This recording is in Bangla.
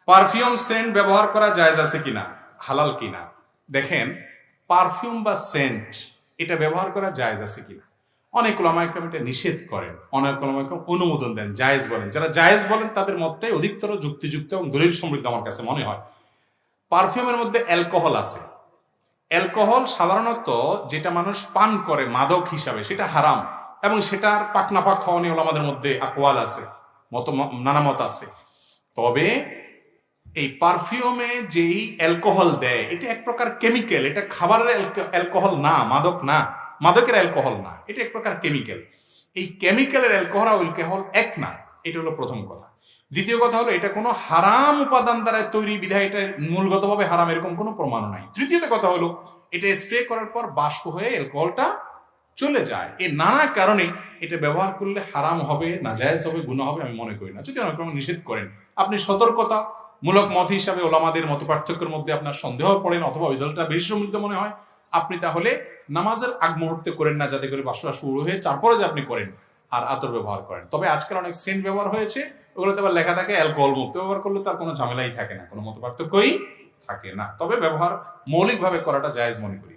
পারফিউম সেন্ট ব্যবহার করা জায়েজ আছে কিনা, হালাল কিনা? দেখেন, পারফিউম বা সেন্ট এটা ব্যবহার করা জায়েজ আছে কিনা, অনেক ওলামায়ে কেরাম এটা নিষেধ করেন, অনেক ওলামায়ে কেরাম অনুমোদন দেন, জায়েজ বলেন। যারা জায়েজ বলেন তাদের মতটাই অধিকতর যুক্তিযুক্ত এবং দলিল সমৃদ্ধ আমার কাছে মনে হয়। পারফিউমের মধ্যে অ্যালকোহল আছে। অ্যালকোহল সাধারণত যেটা মানুষ পান করে মাদক হিসাবে সেটা হারাম, এবং সেটার পাকনাপাক হওয়া নিয়ে আমাদের মধ্যে আকওয়াল আছে, নানা মত আছে। তবে এই পারফিউমে যেই অ্যালকোহল দেয় এটা এক প্রকার কেমিক্যাল, এটা খাবারের অ্যালকোহল না, মাদক না, মাদকের অ্যালকোহল না, এটা এক প্রকার কেমিক্যাল। এই কেমিক্যালের অ্যালকোহল আর অ্যালকোহল এক না, এটা হলো প্রথম কথা। দ্বিতীয় কথা হলো এটা কোনো হারাম উপাদান দ্বারা তৈরি বিধায় এটা মূলগতভাবে হারাম এরকম কোনো প্রমাণ নাই। তৃতীয়ত কথা হলো এটা স্প্রে করার পর বাষ্প হয়ে অ্যালকোহলটা চলে যায়। এই নানা কারণে এটা ব্যবহার করলে হারাম হবে, নাজায়েজ হবে, গুনাহ হবে আমি মনে করি না, যদি অনেক নিষেধ করেন। আপনি সতর্কতা মূলক মত হিসাবে ওলামাদের মত পার্থক্যের মধ্যে আপনার সন্দেহ পড়েন অথবা ওই দলটা বেশি সমৃদ্ধ মনে হয়, আপনি তাহলে নামাজের আগ মুহূর্তে করেন না, যাতে করে বাষ্প শুরু হয়ে তারপরে যে আপনি করেন আর আতর ব্যবহার করেন। তবে আজকাল অনেক সেন্ট ব্যবহার হয়েছে, ওগুলোতে আবার লেখা থাকে অ্যালকোহল মুক্ত, ব্যবহার করলে তার কোনো ঝামেলাই থাকে না, কোনো মত পার্থক্যই থাকে না। তবে ব্যবহার মৌলিকভাবে করাটা জায়েজ মনে করি।